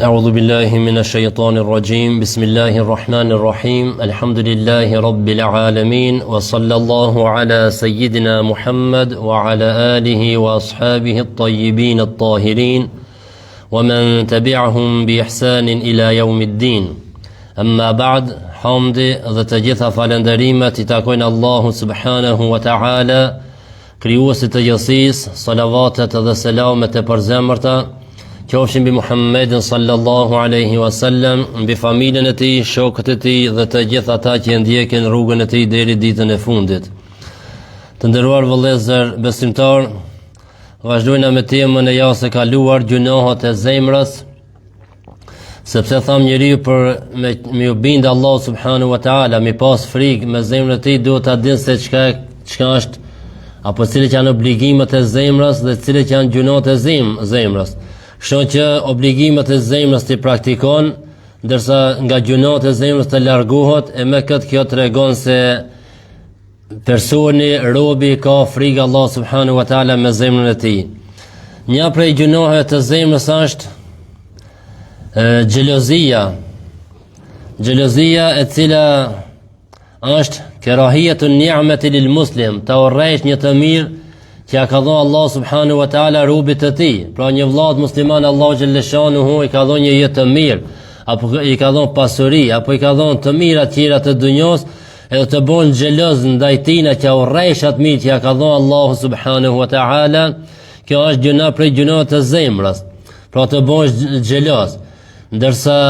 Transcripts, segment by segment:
أعوذ بالله من الشيطان الرجيم بسم الله الرحمن الرحيم الحمد لله رب العالمين وصلى الله على سيدنا محمد وعلى آله وأصحابه الطيبين الطاهرين ومن تبعهم بإحسان إلى يوم الدين أما بعد حمد dhe të gjitha falënderimet I takojnë Allahu subhanahu wa ta'ala krijuesit të gjithësisë, salavatet dhe selamet e përzemërta qofshin mbi Muhammedin sallallahu alaihi wasallam, mbi familjen e tij, shokët e tij dhe të gjithë ata që ndjekin rrugën e tij deri ditën e fundit. Të nderuar vëllezër besimtar, vazhdojmë me temën e javës së kaluar, gjunohat e zemrës, sepse tham njeriu për me u bindë Allah subhanahu wa taala, me pas frikë me zemrën e tij, duhet ta dinë se çka është apo cilat janë obligimet e zemrës dhe cilat janë gjunohat e zemrës. Kështu që obligimet e zemrës të praktikon, ndërsa nga gjunohat e zemrës të largohet, e me këtë kjo tregon se personi, robi ka frikë Allah subhanahu wa taala me zemrën e tij. Një prej gjunohave të zemrës është xhelozia e cila është kerahiyatun ni'mati lil muslim, ta urrejsh një të mirë që ja ka dhënë Allah subhanahu wa taala robit të tij. Pra një vëllai musliman Allah xhaleshanuhu I ka dhënë një jetë të mirë, apo I ka dhënë pasuri, apo I ka dhënë të mira të tjera të dunjos, edhe të bën xheloz ndaj tij që urrejsh atë mirë që ja ka dhënë Allah subhanahu wa taala. Kjo është gjuna prej gjunave të zemrës. Pra të bësh xheloz. Ndërsa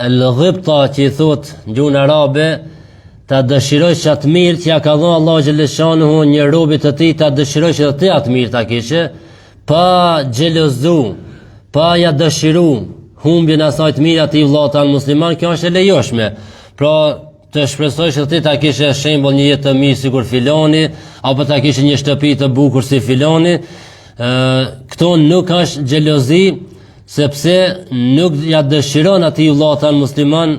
el-ghibta që I thot në gjuhën arabe, ta dëshirojsh atë mirë që ja ka dhënë Allah xhaleshanuhu një robit të tij, ta dëshirojsh edhe ti atë mirë ta kishe, pa xhelozu, pa ja dëshiru humbjen e asaj të mirë atij vëllaut tan musliman, kjo është e lejoshme. Pra të shpresojsh se ti ta kishe shembull një jetë të mirë sikur filani, apo ta kishe një shtëpi të bukur si filani. Këto nuk është xhelozi, sepse nuk ja dëshiron atij vëllaut tan musliman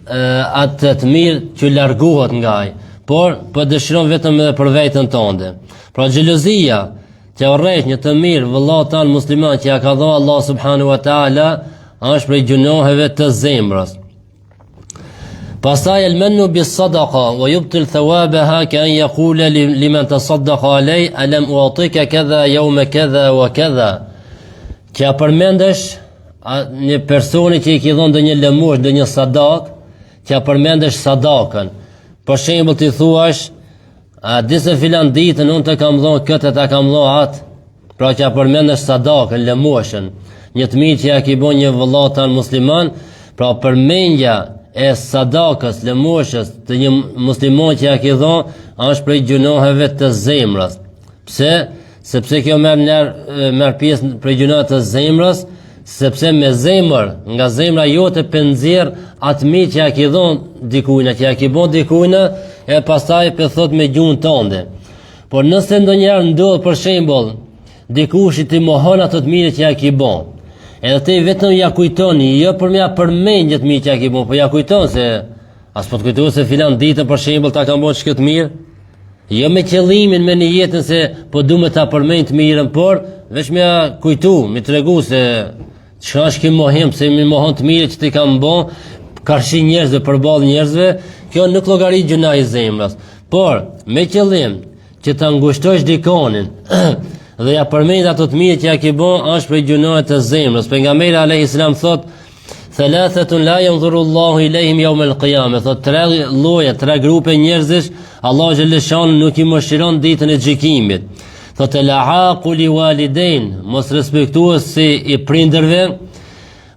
atë të mirë që largohet nga ai, por dëshiron vetëm edhe për veten tënde. Pra xhelozia që urrejsh një të mirë vëllaut tan musliman që ja ka dhënë Allah subhanahu wa taala është prej gjunoheve të zemrës. Pastaj el-mannu bis-sadaqa wa yubtil thawabaha ka an yaqula liman tasaddaqa alay alam u'tika kadha yawma kadha wa kadha. Që përmendesh një personi që I ke dhënë ndonjë lëmosh, ndonjë sadak, që përmendesh sadakën. Për shembull ti thuash, a di se filan ditën unë të kam dhënë këtë, ta kam dhënë atë. Pra që përmendesh sadakën, lëmoshën, një të mirë që ja ke bën një vëllai tan musliman, pra përmendja e sadakës, lëmoshës të një musliman që ja ke dhënë është prej gjunoheve të zemrës. Pse? Sepse kjo merr pjesë prej gjunoheve të zemrës, sepse me zemër, nga zemra jote pënxjerr atë mirë që ja ke dhënë dikujt, që ja ke bën dikujt, e pastaj pe thot me gjuhën tënde. Por nëse ndonjëherë ndodh për shembull, dikush I të mohon ato të mirë që ja ke bën, edhe ti vetëm ja kujton, jo për më përmendje të mirë që ja ke bën, po ja kujton se as po të kujtohet se filan ditë për shembull ta kam bën çka të mirë, jo me qëllimin me nijetën se po duhet ta përmend të mirën, por vetëm ja kujtu, më tregu se çka është ky mohim, se më mohon të mirë që ti kam bën karshi njerëzve përballë njerëzve, kjo nuk llogarit gjuna e zemrës. Por me qëllim që ta ngushtosh dikonin dhe ja përmend ato të mirë që ja ke bën, është prej gjunave të zemrës. Pejgamberi alayhis salam thot: "Thalathatun la yanzuru Allahu ilayhim yawm al-qiyamah." Thot tre lloje, tre grupe njerëzish Allahu xhaleshan nuk I mëshiron ditën e gjykimit. Thot el-aaqu li walidain, mos respektuesi I prindërve,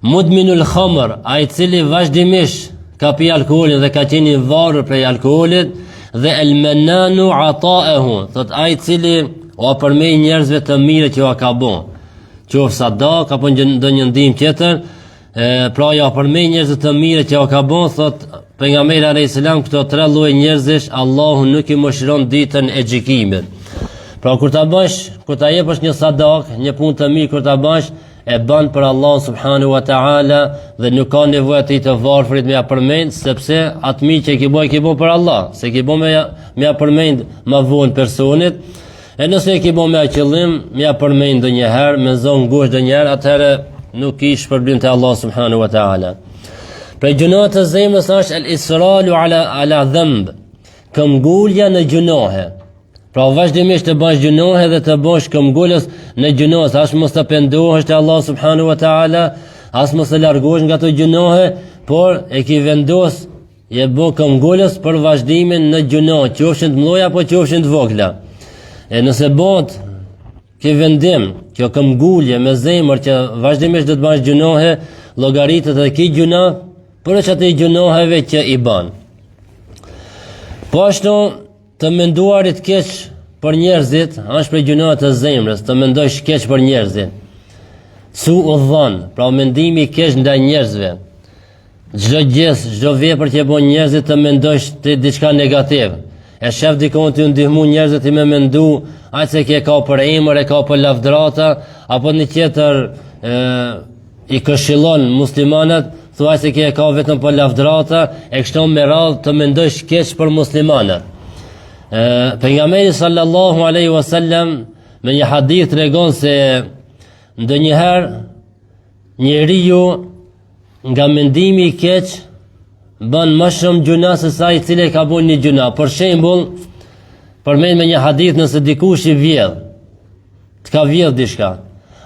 mudminul khamr, ai I cili vazhdimisht ka pi alkoolin dhe ka qenë I varur prej alkoolit, dhe el-mannanu ata'ahu, thot ai I cili o përmend njerëzve të mirë që ja ka bën, qoftë sadak apo ndonjë ndihmë tjetër, pra ja përmend njerëz të mirë që ja ka bën, thot pejgamberi alayhis salam, këto tre lloje njerëzish Allahu nuk I mëshiron ditën e gjykimit. Pra kur ta bësh, kur ta jepësh një sadak, një punë të mirë, kur ta bësh, e bën për Allah subhanahu wa taala dhe nuk ka nevojë ti të varfrit me ja përmend, sepse atë mirë që ke bën për Allah, se ke bën me ja përmend më vonë personit. E nëse e ke bën me qëllim, me ja përmend ndonjëherë, me zonë ngushtë ndonjëherë, atëherë nuk i shpërblim të Allah subhanahu wa ta'ala. Prej gjunohet të zemrës është el-isralu ala dhëmb, këmgullja në gjunohe. Pra vazhdimisht të bash gjunohe dhe të bash këmgullës në gjunohe, as mos të pendohesh te Allah subhanahu wa ta'ala, as mos të largohesh nga të gjunohe, por e ki vendos je bo këmgullës për vazhdimin në gjunohe, qofshin të mloja apo qofshin të vogla. E nëse bot ke vendim, kjo këmgullje me zemër që vazhdimisht do të bash gjunohe, llogaritet e ki gjuna për që të i gjunoheve që i ban. Po ashtu të menduarit keq për njerëzit, është për gjunohet të zemrës, të mendojsh keq për njerëzit. Su u dhan, pra mendimi keq ndaj njerëzve. Çdo gjë, çdo vepër që bën njerëzit të mendojsh të diçka negativ. E shef dikon të ndihmu njerëzit i me mendu, aq se ke ka për emër, e ka për lavdrata, apo një tjetër i këshillon muslimanët, thua se ke ka vetëm për lavdrata, e kështu me radhë të mendojsh keq për muslimanët. Pejgamberi sallallahu alaihi wasallam me një hadith tregon se ndonjëherë njeriu nga mendimi i keq bën më shumë gjuna se sa i cili ka bën një gjuna. Për shembull, përmend me një hadith nëse dikush i vjedh, të ka vjedh diçka,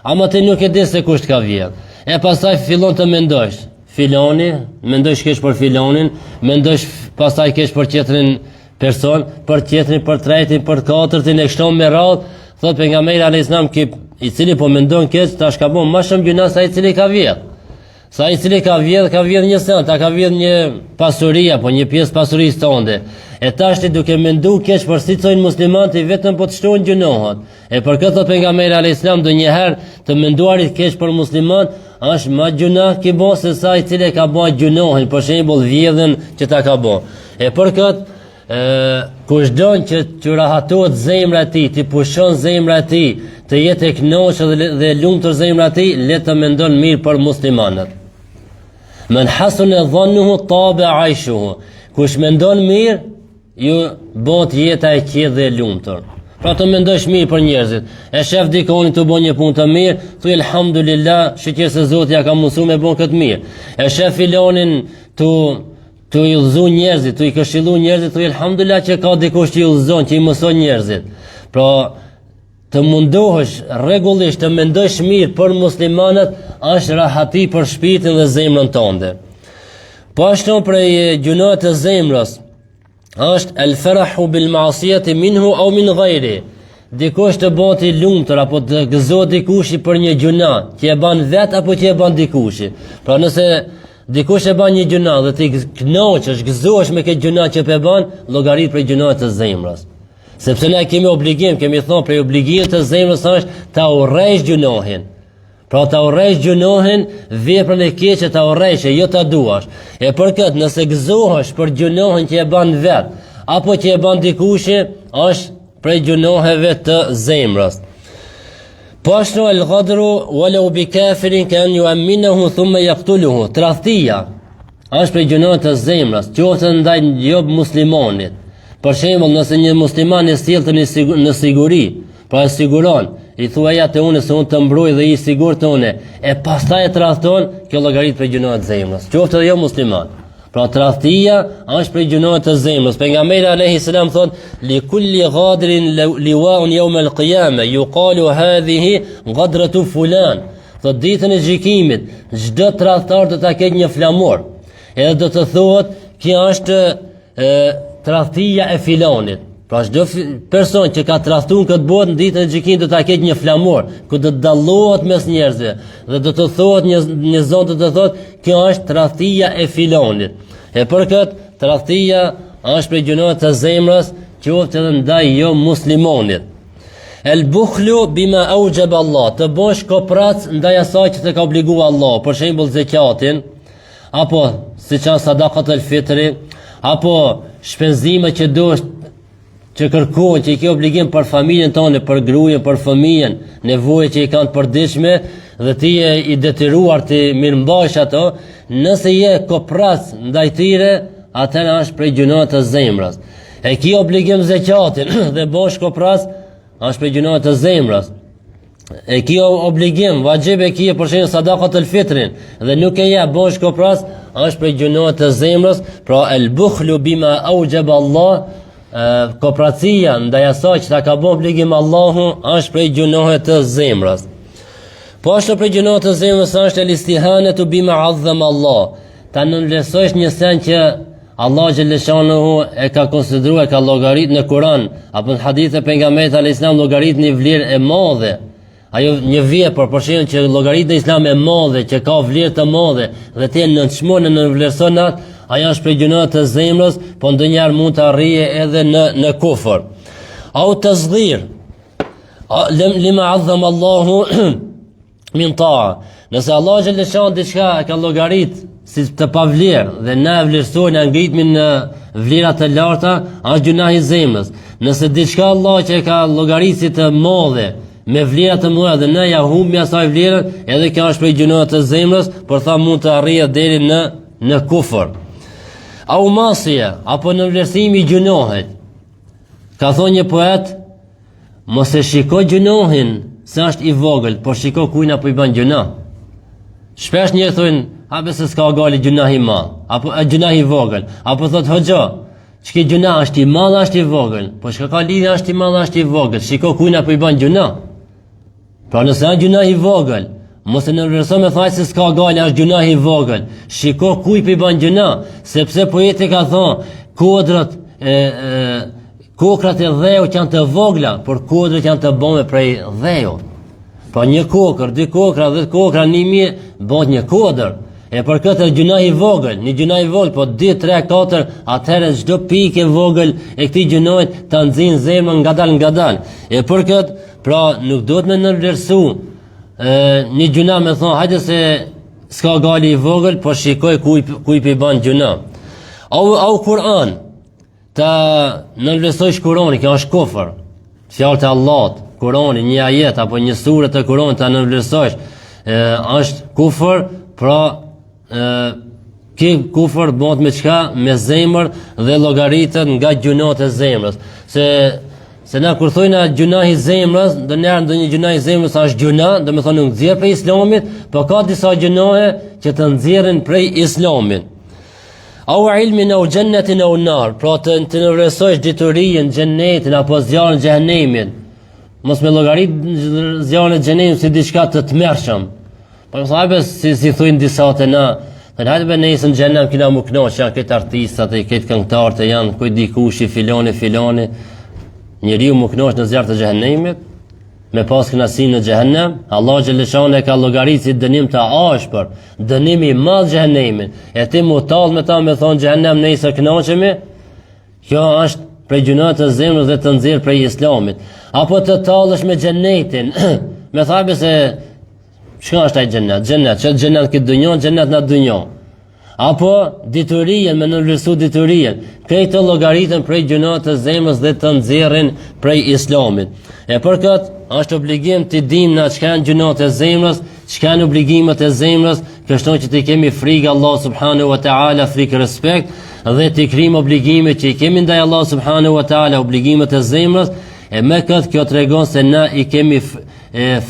ama ti nuk e di se kush të ka vjedh. E pastaj fillon të mendosh, filoni, mendosh keq për filonin, mendosh pastaj keq për tjetrin person, për tjetrin, për tretin, për katërtin, e kështu me radhë, thot pejgamberi alayhis salam i cili po mendon keq tash ka bën më shumë gjuna se ai i cili ka vjedh. Sa i cili ka vjedh një sen, ta ka vjedh një pasuri apo një pjesë pasurisë tënde. E tash ti duke mendu keq për sicojnë muslimanët vetëm po të shtojnë gjunohat. E për këtë thot pejgamberi alayhis salam ndonjëherë të menduarit keq për musliman është më gjuna që bën se sa i cili ka bën gjunohin, për shembull vjedhën që ta ka bën. E për këtë kush don që të rahatohet zemra e tij, të pushon zemra e tij, të jetë e kënaqur dhe lumtur zemra e tij, le të mendon mirë për muslimanët. Men hasuna dhannuhu taba aishuhu. Kush mendon mirë, ju bot jeta e qetë dhe e lumtur. Pra të mendosh mirë për njerëzit. E shef dikoni të bën një punë të mirë, thuaj elhamdulillah, shqyrë se Zoti ja ka mësuar me bën këtë mirë. E shef filonin të i udhëzu njerëzit, të i këshillu njerëzit, thuaj elhamdulillah që ka dikush që i udhëzon, që i mëson njerëzit. Pra të mundohesh rregullisht të mendosh mirë për muslimanët është rahati për shpirtin dhe zemrën tënde. Po ashtu prej gjunohet të zemrës është el farahu bil ma'siyati minhu aw min ghayri. Dikush të bëhet i lumtur apo të gëzohet dikush për një gjuna që e bën vet apo që e bën dikush. Pra nëse dikush e bën një gjuna dhe ti kënaqesh, gëzohesh me këtë gjuna që e bën, llogarit për gjunohet të zemrës. Sepse ne kemi obligim, kemi thonë prej obligimit të zemrës është ta urrejsh gjunohin. Pra ta urrejsh gjunohin, veprën e keqe ta urrejsh, jo ta duash. E për këtë nëse gëzohesh për gjunohin që e bën vet, apo që e bën dikush, është prej gjunoheve të zemrës. Po ashtu el-ghadru walau bi kafirin kan yu'minu thumma yaqtuluhu. Tradhtia është prej gjunoheve të zemrës, qoftë ndaj jo muslimanit. Për shembull, nëse një musliman e sjell në siguri, pra e siguron, i thua ja te unë se unë të mbroj dhe i sigurt të unë, e pastaj e tradhton, kjo llogarit për gjunohet të zemrës. Qoftë edhe jo musliman. Pra tradhtia është për gjunohet të zemrës. Pejgamberi alayhis salam thot: "Li kulli ghadrin liwa'un yawm al-qiyamah, yuqalu hadhihi ghadratu fulan." Thot ditën e gjykimit, çdo tradhtar do ta ketë një flamur. Edhe do të thuhet, kjo është tradhtia e filonit. Pra çdo person që ka tradhtuar këtë botë në ditën e gjykimit do ta ketë një flamur, ku do të dallohet mes njerëzve dhe do të thotë një zot do të thotë, kjo është tradhtia e filonit. E për këtë tradhtia është për gjunohet të zemrës, qoftë edhe ndaj jo muslimonit. El bukhlu bima aujaba Allah, të bosh koprac ndaj asaj që të ka obliguar Allah, për shembull zakatin, apo siç janë sadakat el fitri, apo shpenzime që duhet që kërkohen, që i ke obligim për familjen tonë, për gruajen, për fëmijën, nevojë që i kanë të përditshme dhe ti je i detyruar të mirëmbajsh ato, nëse je koprac ndaj tyre, atëherë është prej gjunohet të zemrës. E ki obligim zakatin dhe bosh koprac, është prej gjunohet të zemrës. e kjo obligim, vajib e kjo për shembull sadaqatul fitrin dhe nuk e jep bosh kopras, është prej gjunohet të zemrës, pra el bukhlu bima aujaba Allah, kopracia ndaj asaj që ta ka bën obligim Allahu, është prej gjunohet të zemrës. Po ashtu prej gjunohet të zemrës është el istihanatu bima azzama Allah, ta nënvlerësosh një sen që Allah xhaleshanuhu e ka konsideruar, ka llogarit në Kur'an apo në hadithe pejgamberit alayhis salam llogarit një vlerë e madhe. Ajo një vepër për shembull që llogarit në Islam e madhe, që ka vlerë të madhe dhe ti nënçmon në vlerëson atë, ajo është prej gjunohet të zemrës, po ndonjëherë mund të arrijë edhe në kufër. Au tasghir lima azzama Allahu min ta'a. Nëse Allah xhaleshan diçka e ka llogarit si të pavlerë dhe na vlerësojnë ngritmin në vlera të larta, është gjunahi i zemrës. Nëse diçka Allah që e ka llogarit si të madhe me vlera të mëdha dhe na ja humbi asaj vlerën, edhe kjo është prej gjunohet të zemrës, por tha mund të arrijë deri në kufër. Au masje, apo në vlerësimi i gjunohet. Ka thonë një poet, mos e shiko gjunohin se është i vogël, por shiko kujna po i bën gjuna. Shpesh njerëz thonë, a besë s'ka gali gjunahi i madh, apo gjunahi i vogël, apo thot hoxha, ç'ke gjuna është i madh, është i vogël, po çka ka lidhje është i madh, është i vogël, shiko kujna po i bën gjuna. Pra nëse është gjunahi i vogël, mos e nënvlerëso me thaj se s'ka gali, është gjunahi i vogël, shiko kuj po i bën gjuna, sepse poeti ka thonë, kokrat e dheut janë të vogla, por kodrat janë të bëme prej dheut. Pa një kokër, 2 kokra, 10 kokra, 1000 bëhet një kodër. E për këtë gjunahi i vogël, një gjunahi i vogël, po 2, 3, 4, atëherë çdo pikë e vogël e këtij gjunojt ta nxjin zemrën ngadal. E për këtë, pra nuk duhet me nënvlerësu një gjuna me thonë, hajde se s'ka gali i vogël, po shikoj kuj pi ban gjuna. Au Kur'an, ta nënvlerësojsh Kur'ani, kjo është kufër. Fjalë të Allahut, Kur'ani, një ajet apo një sure të Kur'anit ta nënvlerësojsh, është kufër, pra ki kufër bëhet me çka? Me zemër dhe llogaritet nga gjunohet e zemrës. Se na kur thojna gjunahi i zemrës, ndonjë gjunahi i zemrës është gjuna, do të thonë nuk nxjerr prej Islamit, po ka disa gjunohe që të nxjerrin prej Islamit. Au ilmin au jannatin au nar, pra të nënvlerësojsh diturinë, xhenetin apo zjarrin e xhenemit. Mos me llogarit zjarrin e xhenemit si diçka të tmerrshëm. Po sahabë si thujnë disa të na, thënë hajde be nesër në xhenem kina mu knoq, janë këtë artistat e këtë këngëtarët e janë, kuj dikushi filani, njeriu mu knoq në zjarr të xhenemit, me pas kënaqësinë në xhenem. Allah xhaleshane ka llogaritë dënim të ashpër, dënimi i madh xhenemin. E ti mu tall me ta me thon xhenem nesër kënaqemi, kjo është prej gjunohet të zemrës dhe të nxjerr prej Islamit. Apo të tallesh me xhenetin, me thabe se çka është ai xhenet? Xhenet këtë dunjon, xhenet në dunjon. Apo diturinë, me nënvlerësu diturinë. Këto llogaritën prej gjunohet të zemrës dhe të nxjerrin prej Islamit. E për këtë është obligim të dimë na çka janë gjunohet e zemrës, çka janë obligimet e zemrës, kështu që të kemi frikë Allah subhanahu wa taala, frikë respekt dhe të krijmë obligimet që i kemi ndaj Allah subhanahu wa taala, obligimet e zemrës. E me këtë kjo tregon se na i kemi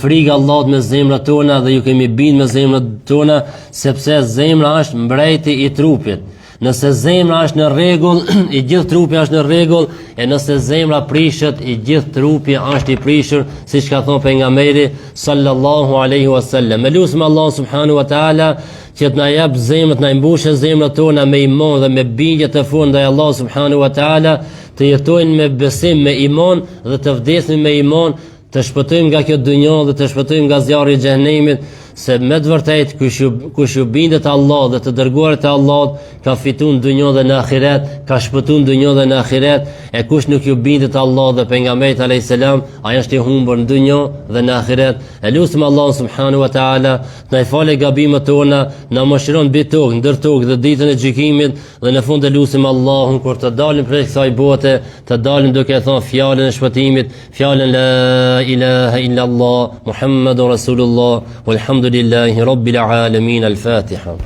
frikë Allahut me zemrat tona dhe ju kemi bind me zemrat tona, sepse zemra është mbreti i trupit. Nëse zemra është në rregull, i gjithë trupi është në rregull, e nëse zemra prishet, i gjithë trupi është i prishur, siç ka thënë pejgamberi sallallahu alaihi wasallam. Elusim Allah subhanahu wa taala që të na jap zemrat, na mbushë zemrat tona me iman dhe me bindje të fortë ndaj Allah subhanahu wa taala, të jetojnë me besim, me iman dhe të vdesin me iman, të shpëtojmë nga kjo dunjë dhe të shpëtojmë nga zjarri i xhenemit, se me të vërtet kush ju bindet Allah dhe të dërguarit e Allahut ka fituar në dunjë dhe në ahiret, ka shpëtuar në dunjë dhe në ahiret, e kush nuk ju bindet Allah dhe pejgamberit alayhis salam, ai është i humbur në dunjë dhe në ahiret. Elusim Allah subhanahu wa taala të na falë gabimet tona, na mëshiron mbi tokë, ndër tokë dhe ditën e gjykimit, dhe në fund elusim Allahun kur të dalim prej kësaj bote, të dalim duke thënë fjalën e shpëtimit, fjalën la ilaha illa Allah Muhammadur Rasulullah walhamdulillahi rabbil alamin. Al-Fatiha.